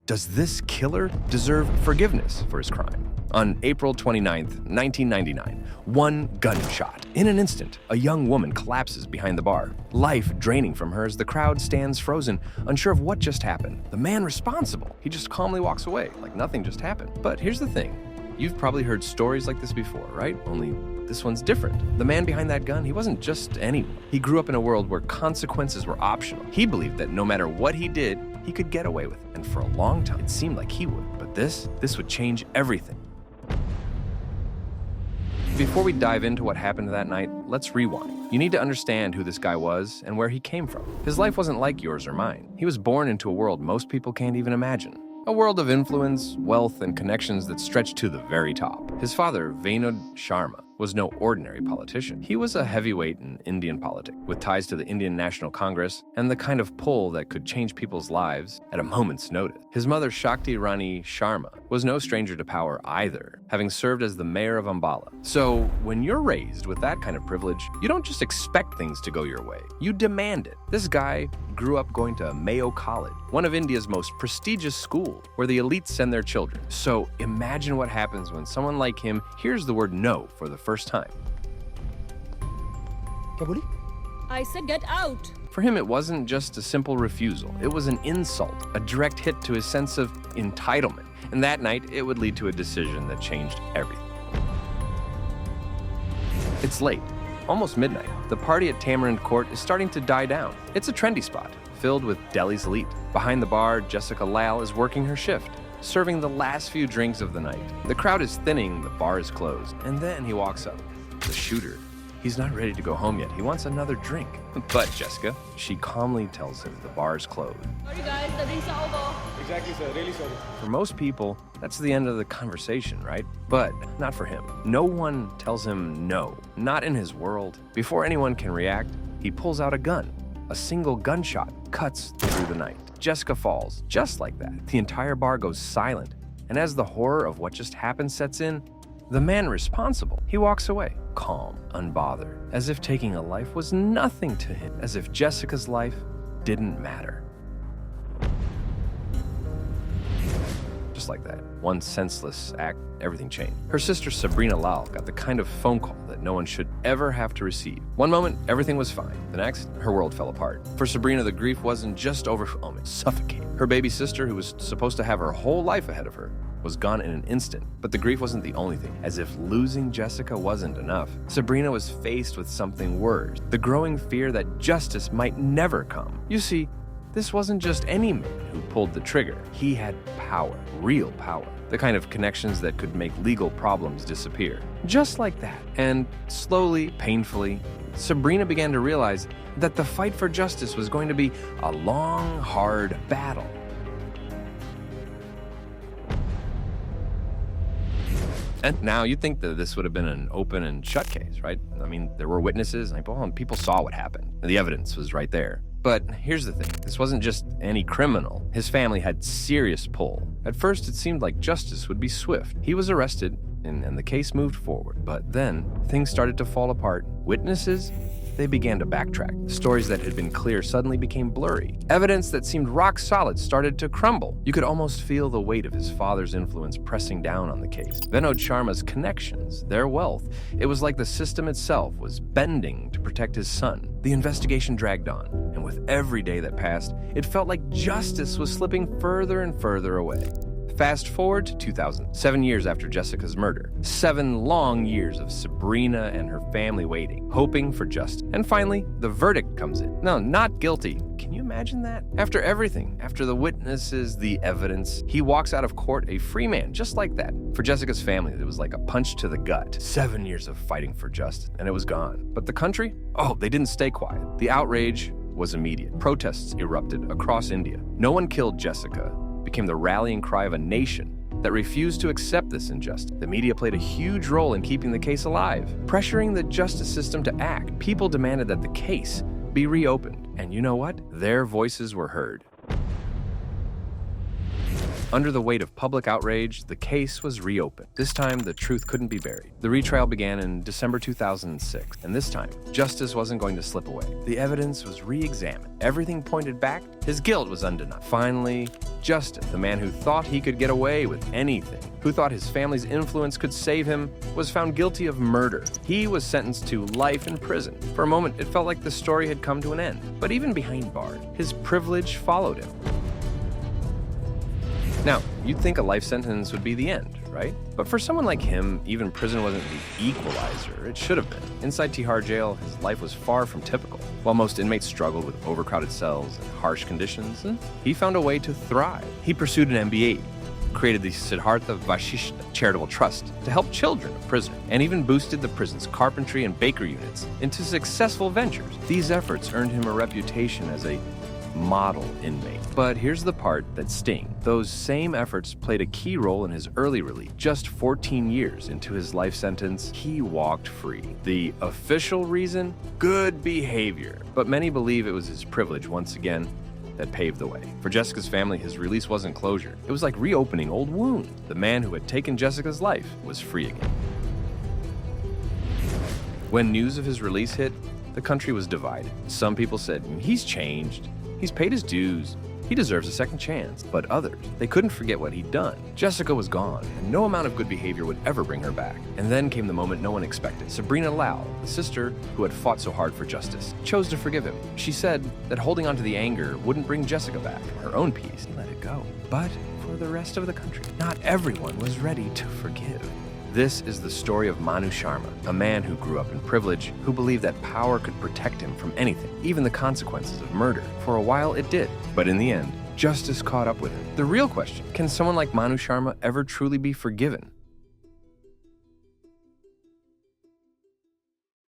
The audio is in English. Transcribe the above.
Does this killer deserve forgiveness for his crime? On April 29th, 1999, one gunshot. In an instant, a young woman collapses behind the bar, life draining from her as the crowd stands frozen, unsure of what just happened. The man responsible, he just calmly walks away, like nothing just happened. But here's the thing. You've probably heard stories like this before, right? Only this one's different. The man behind that gun, he wasn't just anyone. He grew up in a world where consequences were optional. He believed that no matter what he did, he could get away with it. And for a long time, it seemed like he would. But this would change everything. Before we dive into what happened that night, let's rewind. You need to understand who this guy was and where he came from. His life wasn't like yours or mine. He was born into a world most people can't even imagine. A world of influence, wealth, and connections that stretched to the very top. His father, Vinod Sharma, was no ordinary politician. He was a heavyweight in Indian politics, with ties to the Indian National Congress and the kind of pull that could change people's lives at a moment's notice. His mother, Shakti Rani Sharma, was no stranger to power either, having served as the mayor of Ambala. So when you're raised with that kind of privilege, you don't just expect things to go your way. You demand it. This guy grew up going to Mayo College, one of India's most prestigious schools, where the elites send their children. So imagine what happens when someone like him hears the word no for the first time. क्या बोली? I said get out. For him, it wasn't just a simple refusal. It was an insult, a direct hit to his sense of entitlement. And that night, it would lead to a decision that changed everything. It's late, almost midnight. The party at Tamarind Court is starting to die down. It's a trendy spot, filled with Delhi's elite. Behind the bar, Jessica Lal is working her shift, serving the last few drinks of the night. The crowd is thinning, the bar is closed, and then he walks up. The shooter. He's not ready to go home yet. He wants another drink. But Jessica, she calmly tells him the bar is closed. Sorry guys, the drinks are over. Exactly, sir. Really sorry. For most people, that's the end of the conversation, right? But not for him. No one tells him no, not in his world. Before anyone can react, he pulls out a gun. A single gunshot cuts through the night. Jessica falls, just like that. The entire bar goes silent. And as the horror of what just happened sets in, the man responsible, he walks away, calm, unbothered, as if taking a life was nothing to him, as if Jessica's life didn't matter. Just like that, one senseless act, everything changed. Her sister Sabrina Lal got the kind of phone call that no one should ever have to receive. One moment, everything was fine. The next, her world fell apart. For Sabrina, the grief wasn't just overwhelming, suffocating. Her baby sister, who was supposed to have her whole life ahead of her, was gone in an instant. But the grief wasn't the only thing. As if losing Jessica wasn't enough, Sabrina was faced with something worse, the growing fear that justice might never come. You see, this wasn't just any man who pulled the trigger. He had power, real power, the kind of connections that could make legal problems disappear. Just like that. And slowly, painfully, Sabrina began to realize that the fight for justice was going to be a long, hard battle. And now you'd think that this would have been an open and shut case, right? I mean, there were witnesses and people saw what happened. The evidence was right there. But here's the thing. This wasn't just any criminal. His family had serious pull. At first, it seemed like justice would be swift. He was arrested and the case moved forward. But then things started to fall apart. Witnesses, they began to backtrack. Stories that had been clear suddenly became blurry. Evidence that seemed rock solid started to crumble. You could almost feel the weight of his father's influence pressing down on the case. Vinod Sharma's connections, their wealth. It was like the system itself was bending to protect his son. The investigation dragged on, and with every day that passed, it felt like justice was slipping further and further away. Fast forward to 2000, 7 years after Jessica's murder. 7 long years of Sabrina and her family waiting, hoping for justice. And finally, the verdict comes in. No, not guilty. Can you imagine that? After everything, after the witnesses, the evidence, he walks out of court a free man, just like that. For Jessica's family, it was like a punch to the gut. 7 years of fighting for justice, and it was gone. But the country? Oh, they didn't stay quiet. The outrage was immediate. Protests erupted across India. No one killed Jessica became the rallying cry of a nation that refused to accept this injustice. The media played a huge role in keeping the case alive, pressuring the justice system to act. People demanded that the case be reopened. And you know what? Their voices were heard. Under the weight of public outrage, the case was reopened. This time, the truth couldn't be buried. The retrial began in December 2006, and this time, justice wasn't going to slip away. The evidence was re-examined. Everything pointed back. His guilt was undeniable. Finally, Justice, the man who thought he could get away with anything, who thought his family's influence could save him, was found guilty of murder. He was sentenced to life in prison. For a moment, it felt like the story had come to an end. But even behind bars, his privilege followed him. Now, you'd think a life sentence would be the end, right? But for someone like him, even prison wasn't the equalizer it should have been. Inside Tihar jail, his life was far from typical. While most inmates struggled with overcrowded cells and harsh conditions, he found a way to thrive. He pursued an MBA, created the Siddhartha Vashishta Charitable Trust to help children of prisoners, and even boosted the prison's carpentry and bakery units into successful ventures. These efforts earned him a reputation as a model inmate. But here's the part that stings. Those same efforts played a key role in his early release. Just 14 years into his life sentence, he walked free. The official reason? Good behavior. But many believe it was his privilege, once again, that paved the way. For Jessica's family, his release wasn't closure. It was like reopening old wounds. The man who had taken Jessica's life was free again. When news of his release hit, the country was divided. Some people said, he's changed. He's paid his dues. He deserves a second chance. But others, they couldn't forget what he'd done. Jessica was gone, and no amount of good behavior would ever bring her back. And then came the moment no one expected. Sabrina Lau, the sister who had fought so hard for justice, chose to forgive him. She said that holding on to the anger wouldn't bring Jessica back. Her own peace, let it go. But for the rest of the country, not everyone was ready to forgive. This is the story of Manu Sharma, a man who grew up in privilege, who believed that power could protect him from anything, even the consequences of murder. For a while, it did. But in the end, justice caught up with him. The real question, can someone like Manu Sharma ever truly be forgiven?